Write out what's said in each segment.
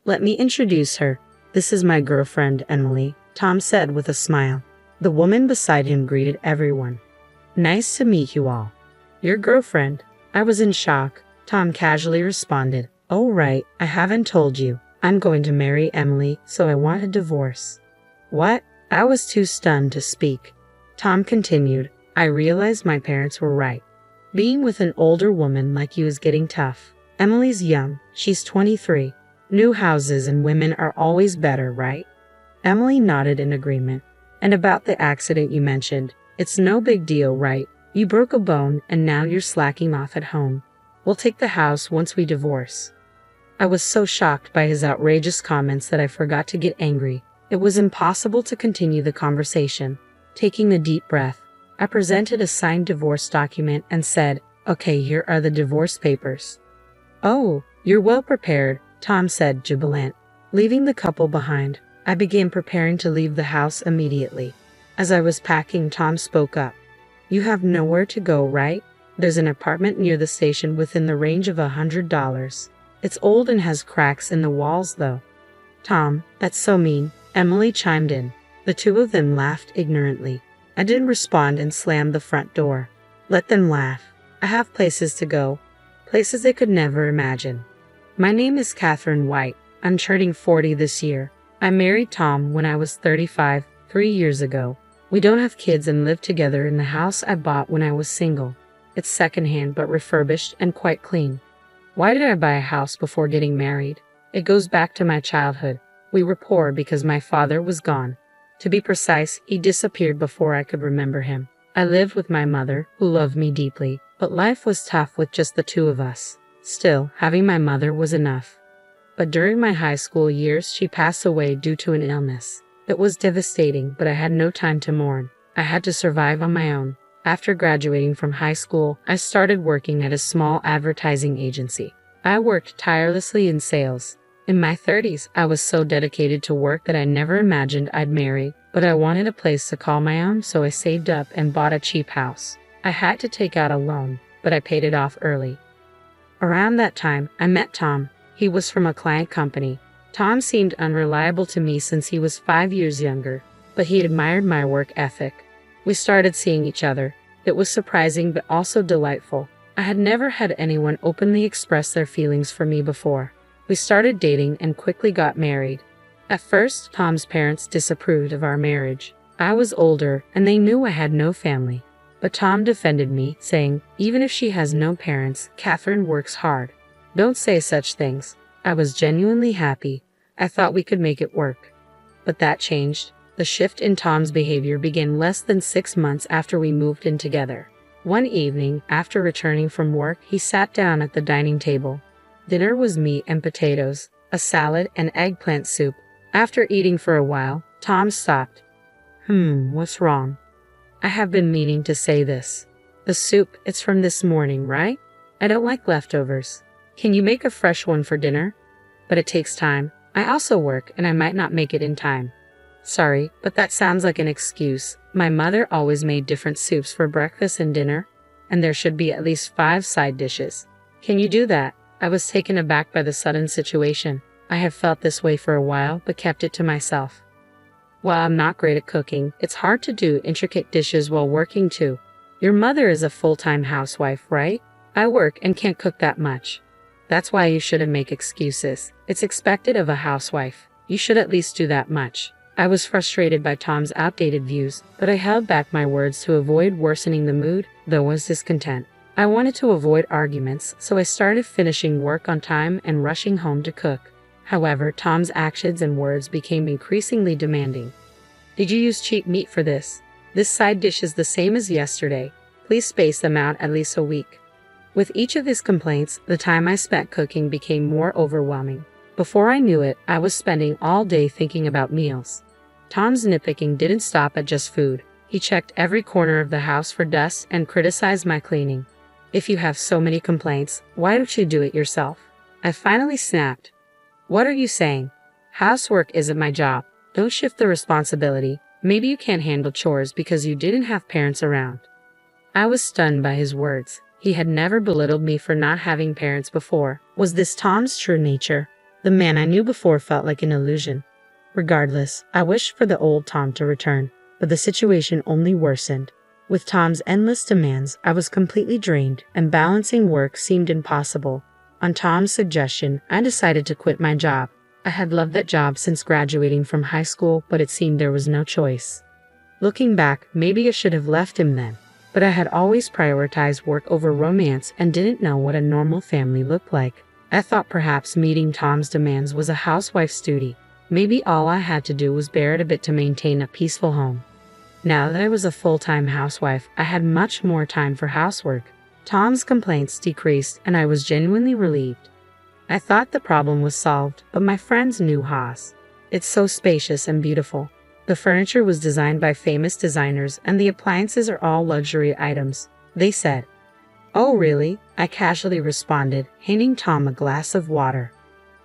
Let me introduce her. This is my girlfriend, Emily, Tom said with a smile. The woman beside him greeted everyone. Nice to meet you all. Your girlfriend? I was in shock. Tom casually responded. Oh right, I haven't told you. I'm going to marry Emily, so I want a divorce. What? I was too stunned to speak. Tom continued. I realized my parents were right. Being with an older woman like you is getting tough. Emily's young. She's 23. New houses and women are always better, right? Emily nodded in agreement. And about the accident you mentioned, it's no big deal, right? You broke a bone and now you're slacking off at home. We'll take the house once we divorce. I was so shocked by his outrageous comments that I forgot to get angry. It was impossible to continue the conversation. Taking a deep breath, I presented a signed divorce document and said, Okay, here are the divorce papers. Oh, you're well prepared, Tom said, jubilant. Leaving the couple behind, I began preparing to leave the house immediately. As I was packing, Tom spoke up. You have nowhere to go, right? There's an apartment near the station within the range of $100. It's old and has cracks in the walls, though. Tom, that's so mean, Emily chimed in. The two of them laughed ignorantly. I didn't respond and slammed the front door. Let them laugh. I have places to go. Places they could never imagine. My name is Catherine White. I'm turning 40 this year. I married Tom when I was 35, 3 years ago. We don't have kids and live together in the house I bought when I was single. It's secondhand but refurbished and quite clean. Why did I buy a house before getting married? It goes back to my childhood. We were poor because my father was gone. To be precise, he disappeared before I could remember him. I lived with my mother, who loved me deeply, but life was tough with just the two of us. Still, having my mother was enough. But during my high school years, she passed away due to an illness. It was devastating, but I had no time to mourn. I had to survive on my own. After graduating from high school, I started working at a small advertising agency. I worked tirelessly in sales. In my 30s, I was so dedicated to work that I never imagined I'd marry, but I wanted a place to call my own, so I saved up and bought a cheap house. I had to take out a loan, but I paid it off early. Around that time, I met Tom. He was from a client company. Tom seemed unreliable to me since he was 5 years younger, but he admired my work ethic. We started seeing each other. It was surprising but also delightful. I had never had anyone openly express their feelings for me before. We started dating and quickly got married. At first, Tom's parents disapproved of our marriage. I was older and they knew I had no family. But Tom defended me, saying, even if she has no parents, Catherine works hard. Don't say such things. I was genuinely happy. I thought we could make it work. But that changed. The shift in Tom's behavior began less than 6 months after we moved in together. One evening, after returning from work, he sat down at the dining table. Dinner was meat and potatoes, a salad, and eggplant soup. After eating for a while, Tom stopped. What's wrong? I have been meaning to say this. The soup, it's from this morning, right? I don't like leftovers. Can you make a fresh one for dinner? But it takes time. I also work and I might not make it in time. Sorry, but that sounds like an excuse. My mother always made different soups for breakfast and dinner, and there should be at least 5 side dishes. Can you do that? I was taken aback by the sudden situation. I have felt this way for a while, but kept it to myself. While I'm not great at cooking, it's hard to do intricate dishes while working too. Your mother is a full-time housewife, right? I work and can't cook that much. That's why you shouldn't make excuses. It's expected of a housewife. You should at least do that much. I was frustrated by Tom's outdated views, but I held back my words to avoid worsening the mood, though was discontent. I wanted to avoid arguments, so I started finishing work on time and rushing home to cook. However, Tom's actions and words became increasingly demanding. Did you use cheap meat for this? This side dish is the same as yesterday. Please space them out at least a week. With each of his complaints, the time I spent cooking became more overwhelming. Before I knew it, I was spending all day thinking about meals. Tom's nitpicking didn't stop at just food. He checked every corner of the house for dust and criticized my cleaning. If you have so many complaints, why don't you do it yourself? I finally snapped. What are you saying? Housework isn't my job. Don't shift the responsibility. Maybe you can't handle chores because you didn't have parents around. I was stunned by his words. He had never belittled me for not having parents before. Was this Tom's true nature? The man I knew before felt like an illusion. Regardless, I wished for the old Tom to return, but the situation only worsened. With Tom's endless demands, I was completely drained, and balancing work seemed impossible. On Tom's suggestion, I decided to quit my job. I had loved that job since graduating from high school, but it seemed there was no choice. Looking back, maybe I should have left him then, but I had always prioritized work over romance and didn't know what a normal family looked like. I thought perhaps meeting Tom's demands was a housewife's duty. Maybe all I had to do was bear it a bit to maintain a peaceful home. Now that I was a full-time housewife, I had much more time for housework. Tom's complaints decreased, and I was genuinely relieved. I thought the problem was solved, but my friends knew Haas. It's so spacious and beautiful. The furniture was designed by famous designers, and the appliances are all luxury items, they said. Oh really? I casually responded, handing Tom a glass of water.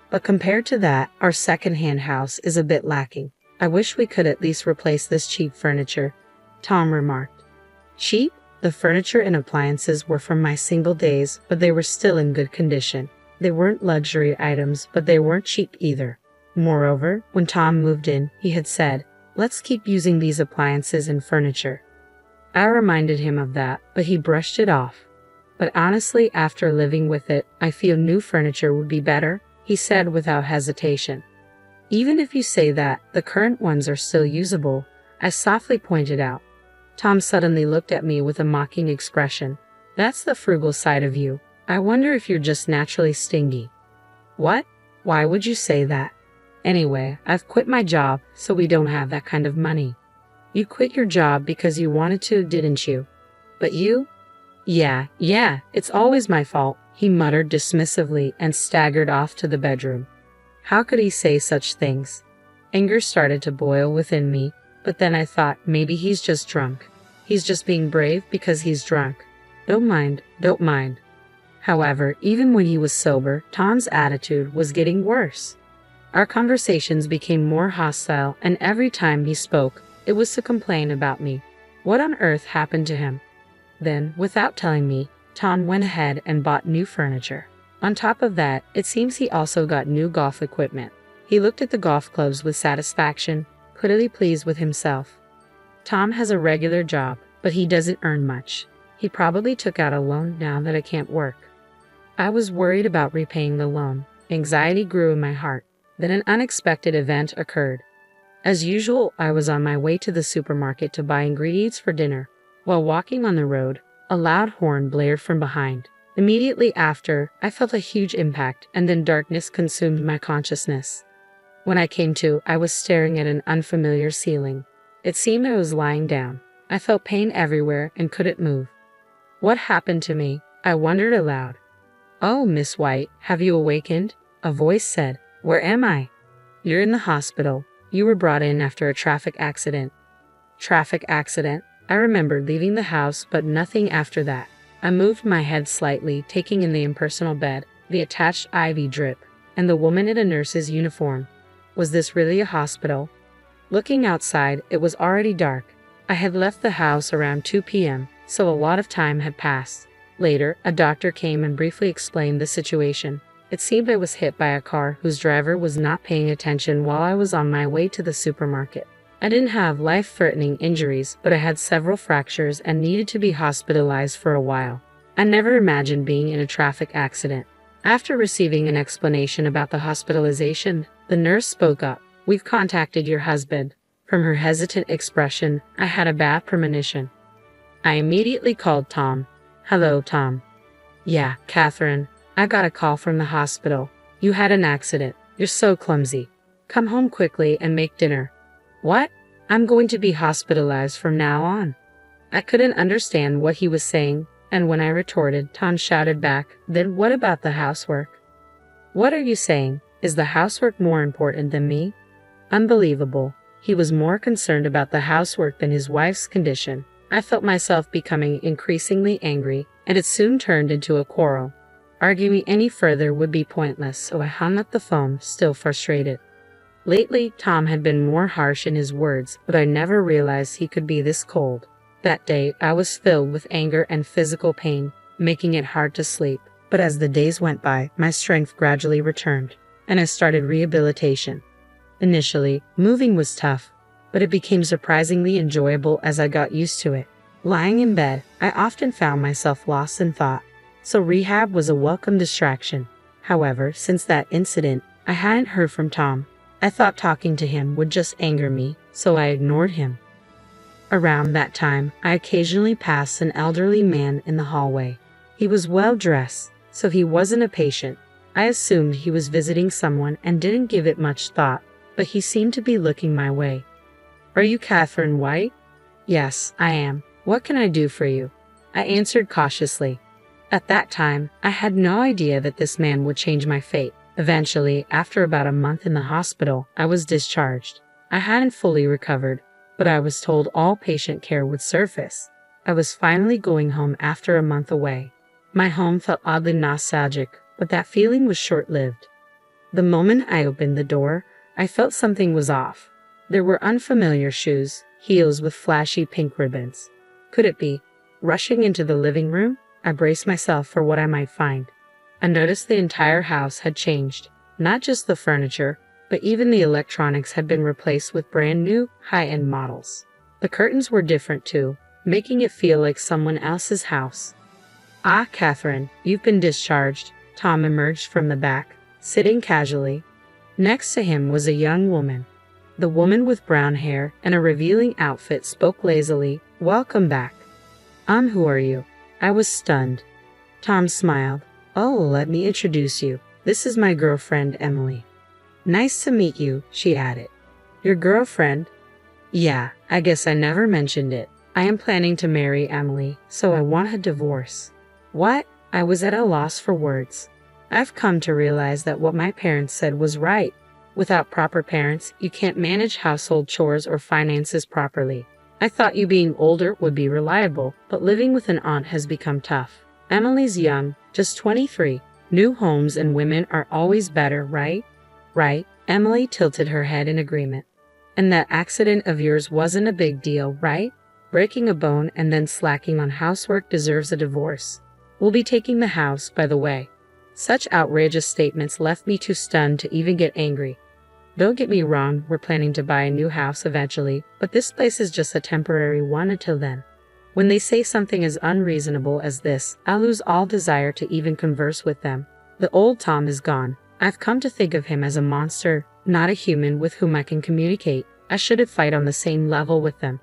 But compared to that, our second-hand house is a bit lacking. I wish we could at least replace this cheap furniture, Tom remarked. Cheap? The furniture and appliances were from my single days, but they were still in good condition. They weren't luxury items, but they weren't cheap either. Moreover, when Tom moved in, he had said, "Let's keep using these appliances and furniture." I reminded him of that, but he brushed it off. But honestly, after living with it, I feel new furniture would be better, he said without hesitation. Even if you say that, the current ones are still usable, I softly pointed out. Tom suddenly looked at me with a mocking expression. That's the frugal side of you. I wonder if you're just naturally stingy. What? Why would you say that? Anyway, I've quit my job, so we don't have that kind of money. You quit your job because you wanted to, didn't you? But you? Yeah, it's always my fault, he muttered dismissively and staggered off to the bedroom. How could he say such things? Anger started to boil within me, but then I thought maybe he's just drunk. He's just being brave because he's drunk. Don't mind. However, even when he was sober, Tom's attitude was getting worse. Our conversations became more hostile, and every time he spoke, it was to complain about me. What on earth happened to him? Then, without telling me, Tom went ahead and bought new furniture. On top of that, it seems he also got new golf equipment. He looked at the golf clubs with satisfaction, clearly pleased with himself. Tom has a regular job, but he doesn't earn much. He probably took out a loan now that I can't work. I was worried about repaying the loan. Anxiety grew in my heart. Then an unexpected event occurred. As usual, I was on my way to the supermarket to buy ingredients for dinner. While walking on the road, a loud horn blared from behind. Immediately after, I felt a huge impact, and then darkness consumed my consciousness. When I came to, I was staring at an unfamiliar ceiling. It seemed I was lying down. I felt pain everywhere and couldn't move. What happened to me? I wondered aloud. Oh, Miss White, have you awakened? A voice said. Where am I? You're in the hospital. You were brought in after a traffic accident. Traffic accident? I remembered leaving the house, but nothing after that. I moved my head slightly, taking in the impersonal bed, the attached IV drip, and the woman in a nurse's uniform. Was this really a hospital? Looking outside, it was already dark. I had left the house around 2 p.m., so a lot of time had passed. Later, a doctor came and briefly explained the situation. It seemed I was hit by a car whose driver was not paying attention while I was on my way to the supermarket. I didn't have life-threatening injuries, but I had several fractures and needed to be hospitalized for a while. I never imagined being in a traffic accident. After receiving an explanation about the hospitalization, the nurse spoke up. We've contacted your husband. From her hesitant expression, I had a bad premonition. I immediately called Tom. Hello, Tom. Yeah, Catherine. I got a call from the hospital. You had an accident. You're so clumsy. Come home quickly and make dinner. What? I'm going to be hospitalized from now on. I couldn't understand what he was saying, and when I retorted, Tom shouted back, Then what about the housework? What are you saying? Is the housework more important than me? Unbelievable. He was more concerned about the housework than his wife's condition. I felt myself becoming increasingly angry, and it soon turned into a quarrel. Arguing any further would be pointless, so I hung up the phone, still frustrated. Lately, Tom had been more harsh in his words, but I never realized he could be this cold. That day, I was filled with anger and physical pain, making it hard to sleep. But as the days went by, my strength gradually returned. and I started rehabilitation. Initially, moving was tough, but it became surprisingly enjoyable as I got used to it. Lying in bed, I often found myself lost in thought, so rehab was a welcome distraction. However, since that incident, I hadn't heard from Tom. I thought talking to him would just anger me, so I ignored him. Around that time, I occasionally passed an elderly man in the hallway. He was well dressed, so he wasn't a patient. I assumed he was visiting someone and didn't give it much thought, but he seemed to be looking my way. "Are you Catherine White?" "Yes, I am. What can I do for you?" I answered cautiously. At that time, I had no idea that this man would change my fate. Eventually, after about a month in the hospital, I was discharged. I hadn't fully recovered, but I was told all patient care would surface. I was finally going home after a month away. My home felt oddly nostalgic, but that feeling was short-lived. The moment I opened the door, I felt something was off. There were unfamiliar shoes, heels with flashy pink ribbons. Could it be? Rushing into the living room, I braced myself for what I might find. I noticed the entire house had changed. Not just the furniture, but even the electronics had been replaced with brand new, high-end models. The curtains were different too, making it feel like someone else's house. "Ah, Catherine, you've been discharged." Tom emerged from the back, sitting casually. Next to him was a young woman. The woman with brown hair and a revealing outfit spoke lazily, "Welcome back." Who are you?" I was stunned. Tom smiled. "Oh, let me introduce you. This is my girlfriend, Emily." "Nice to meet you," she added. "Your girlfriend?" "Yeah, I guess I never mentioned it. I am planning to marry Emily, so I want a divorce." "What?" I was at a loss for words. I've come to realize that what my parents said was right. Without proper parents, you can't manage household chores or finances properly. I thought you being older would be reliable, but living with an aunt has become tough. Emily's young, just 23. New homes and women are always better, right? Right. Emily tilted her head in agreement. "And that accident of yours wasn't a big deal, right? Breaking a bone and then slacking on housework deserves a divorce. We'll be taking the house, by the way." Such outrageous statements left me too stunned to even get angry. Don't get me wrong, we're planning to buy a new house eventually, but this place is just a temporary one until then. When they say something as unreasonable as this, I lose all desire to even converse with them. The old Tom is gone. I've come to think of him as a monster, not a human with whom I can communicate. I shouldn't fight on the same level with them.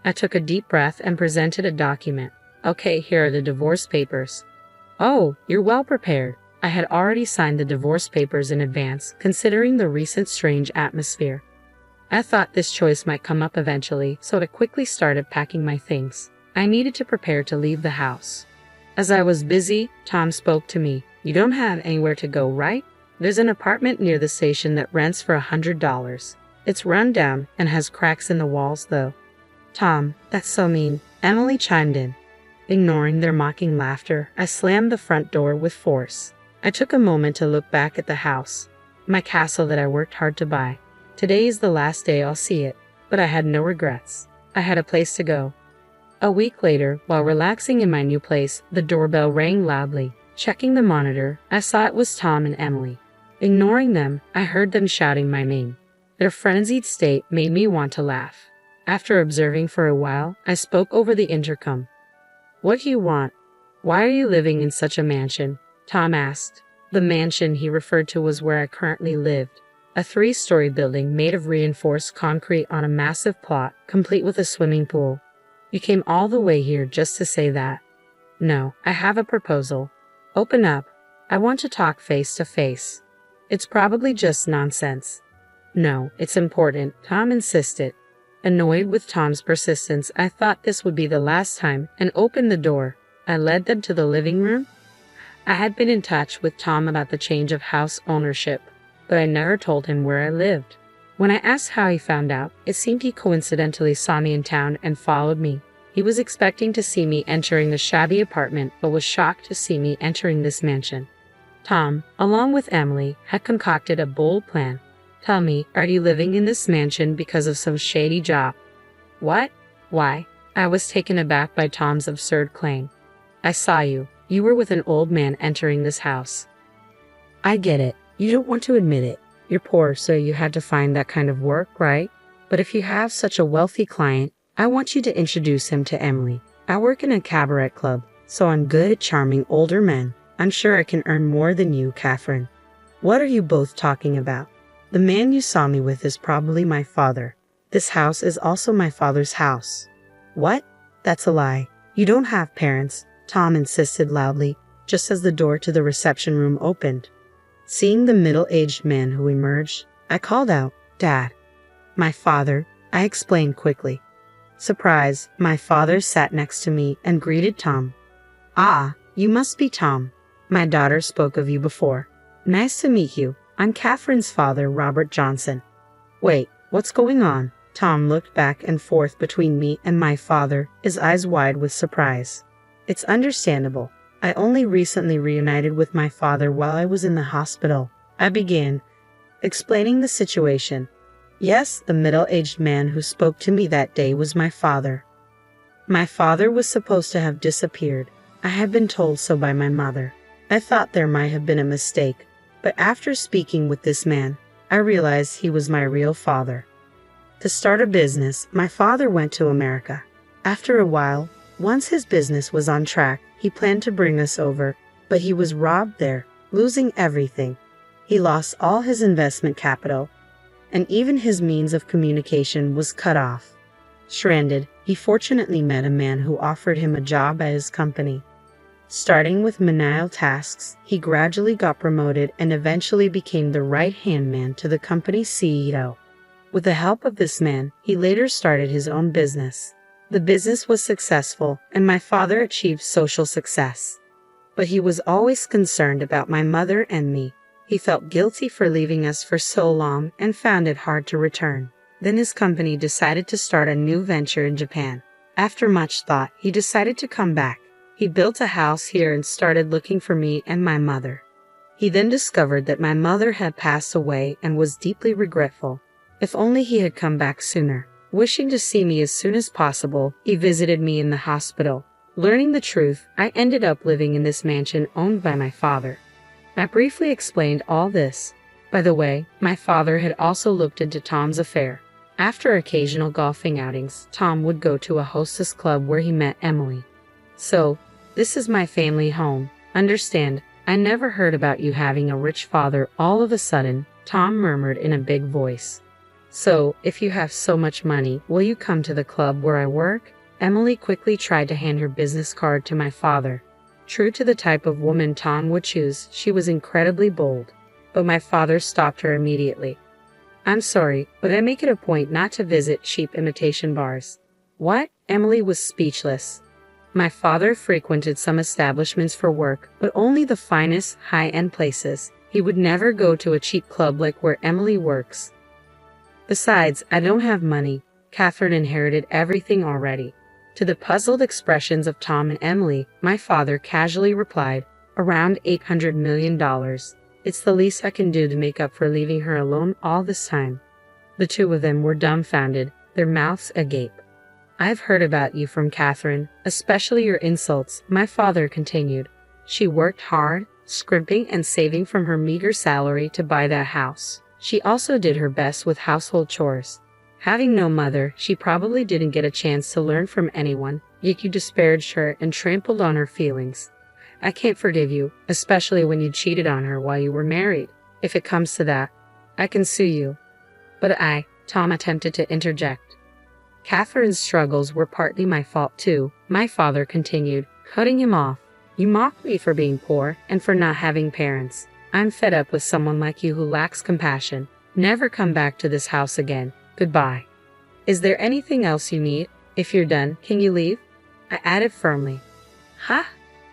I took a deep breath and presented a document. "Okay, here are the divorce papers." "Oh, you're well prepared." I had already signed the divorce papers in advance, considering the recent strange atmosphere. I thought this choice might come up eventually, so I quickly started packing my things. I needed to prepare to leave the house. As I was busy, Tom spoke to me. "You don't have anywhere to go, right? There's an apartment near the station that rents for $100. It's run down and has cracks in the walls, though." "Tom, that's so mean," Emily chimed in. Ignoring their mocking laughter, I slammed the front door with force. I took a moment to look back at the house, my castle that I worked hard to buy. Today is the last day I'll see it, but I had no regrets. I had a place to go. A week later, while relaxing in my new place, the doorbell rang loudly. Checking the monitor, I saw it was Tom and Emily. Ignoring them, I heard them shouting my name. Their frenzied state made me want to laugh. After observing for a while, I spoke over the intercom. "What do you want? Why are you living in such a mansion?" Tom asked. The mansion he referred to was where I currently lived, a 3-story building made of reinforced concrete on a massive plot, complete with a swimming pool. "You came all the way here just to say that?" "No, I have a proposal." "Open up. I want to talk face to face." "It's probably just nonsense." "No, it's important," Tom insisted. Annoyed with Tom's persistence, I thought this would be the last time and opened the door. I led them to the living room. I had been in touch with Tom about the change of house ownership, but I never told him where I lived. When I asked how he found out, it seemed he coincidentally saw me in town and followed me. He was expecting to see me entering the shabby apartment, but was shocked to see me entering this mansion. Tom, along with Emily, had concocted a bold plan. "Tell me, are you living in this mansion because of some shady job?" "What? Why?" I was taken aback by Tom's absurd claim. "I saw you. You were with an old man entering this house." "I get it. You don't want to admit it. You're poor, so you had to find that kind of work, right? But if you have such a wealthy client, I want you to introduce him to Emily. I work in a cabaret club, so I'm good at charming older men. I'm sure I can earn more than you, Catherine. What are you both talking about? The man you saw me with is probably my father. This house is also my father's house. What? That's a lie. You don't have parents, Tom insisted loudly, just as the door to the reception room opened. Seeing the middle-aged man who emerged, I called out, "Dad." "My father," I explained quickly. Surprised, my father sat next to me and greeted Tom. "Ah, you must be Tom. My daughter spoke of you before. Nice to meet you. I'm Catherine's father, Robert Johnson." "Wait, what's going on?" Tom looked back and forth between me and my father, his eyes wide with surprise. "It's understandable. I only recently reunited with my father while I was in the hospital," I began, explaining the situation. Yes, the middle-aged man who spoke to me that day was my father. My father was supposed to have disappeared. I had been told so by my mother. I thought there might have been a mistake, but after speaking with this man, I realized he was my real father. To start a business, my father went to America. After a while, once his business was on track, he planned to bring us over, but he was robbed there, losing everything. He lost all his investment capital, and even his means of communication was cut off. Stranded, he fortunately met a man who offered him a job at his company. Starting with menial tasks, he gradually got promoted and eventually became the right-hand man to the company's CEO. With the help of this man, he later started his own business. The business was successful, and my father achieved social success. But he was always concerned about my mother and me. He felt guilty for leaving us for so long and found it hard to return. Then his company decided to start a new venture in Japan. After much thought, he decided to come back. He built a house here and started looking for me and my mother. He then discovered that my mother had passed away and was deeply regretful. If only he had come back sooner. Wishing to see me as soon as possible, he visited me in the hospital. Learning the truth, I ended up living in this mansion owned by my father. I briefly explained all this. By the way, my father had also looked into Tom's affair. After occasional golfing outings, Tom would go to a hostess club where he met Emily. "So, this is my family home. Understand, I never heard about you having a rich father all of a sudden," Tom murmured in a big voice. "So, if you have so much money, will you come to the club where I work?" Emily quickly tried to hand her business card to my father. True to the type of woman Tom would choose, she was incredibly bold. But my father stopped her immediately. "I'm sorry, but I make it a point not to visit cheap imitation bars." "What?" Emily was speechless. My father frequented some establishments for work, but only the finest, high-end places. He would never go to a cheap club like where Emily works. Besides, I don't have money. Catherine inherited everything already. To the puzzled expressions of Tom and Emily, my father casually replied, "Around $800 million. It's the least I can do to make up for leaving her alone all this time." The two of them were dumbfounded, their mouths agape. "I've heard about you from Catherine, especially your insults," my father continued. "She worked hard, scrimping and saving from her meager salary to buy that house. She also did her best with household chores. Having no mother, she probably didn't get a chance to learn from anyone, yet you disparaged her and trampled on her feelings. I can't forgive you, especially when you cheated on her while you were married. If it comes to that, I can sue you." "But Tom attempted to interject. "Catherine's struggles were partly my fault too," my father continued, cutting him off. "You mocked me for being poor and for not having parents. I'm fed up with someone like you who lacks compassion. Never come back to this house again. Goodbye. Is there anything else you need? If you're done, can you leave?" I added firmly. "Ha!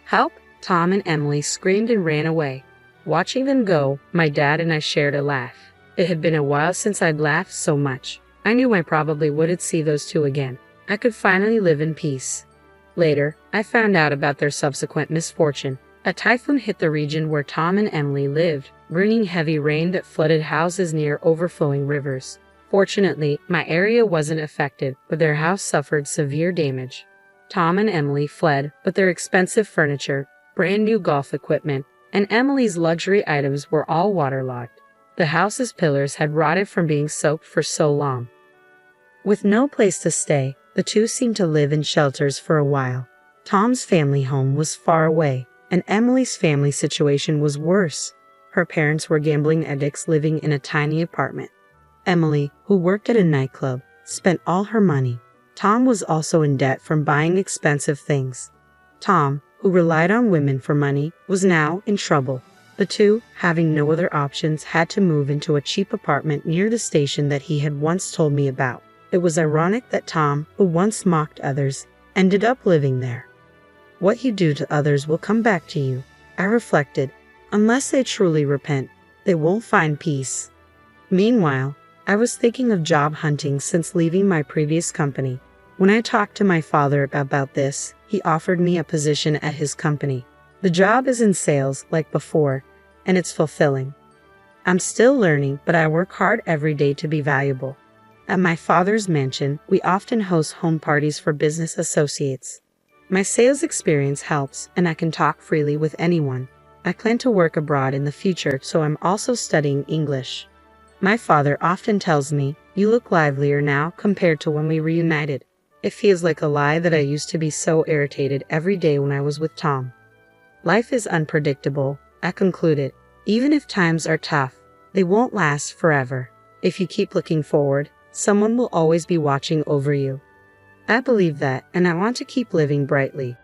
Help!" Tom and Emily screamed and ran away. Watching them go, my dad and I shared a laugh. It had been a while since I'd laughed so much. I knew I probably wouldn't see those two again. I could finally live in peace. Later, I found out about their subsequent misfortune. A typhoon hit the region where Tom and Emily lived, bringing heavy rain that flooded houses near overflowing rivers. Fortunately, my area wasn't affected, but their house suffered severe damage. Tom and Emily fled, but their expensive furniture, brand new golf equipment, and Emily's luxury items were all waterlogged. The house's pillars had rotted from being soaked for so long. With no place to stay, the two seemed to live in shelters for a while. Tom's family home was far away, and Emily's family situation was worse. Her parents were gambling addicts living in a tiny apartment. Emily, who worked at a nightclub, spent all her money. Tom was also in debt from buying expensive things. Tom, who relied on women for money, was now in trouble. The two, having no other options, had to move into a cheap apartment near the station that he had once told me about. It was ironic that Tom, who once mocked others, ended up living there. What you do to others will come back to you, I reflected. Unless they truly repent, they won't find peace. Meanwhile, I was thinking of job hunting since leaving my previous company. When I talked to my father about this, he offered me a position at his company. The job is in sales like before, and it's fulfilling. I'm still learning, but I work hard every day to be valuable. At my father's mansion, we often host home parties for business associates. My sales experience helps, and I can talk freely with anyone. I plan to work abroad in the future, so I'm also studying English. My father often tells me, "You look livelier now compared to when we reunited." It feels like a lie that I used to be so irritated every day when I was with Tom. Life is unpredictable, I concluded. Even if times are tough, they won't last forever. If you keep looking forward, someone will always be watching over you. I believe that, and I want to keep living brightly.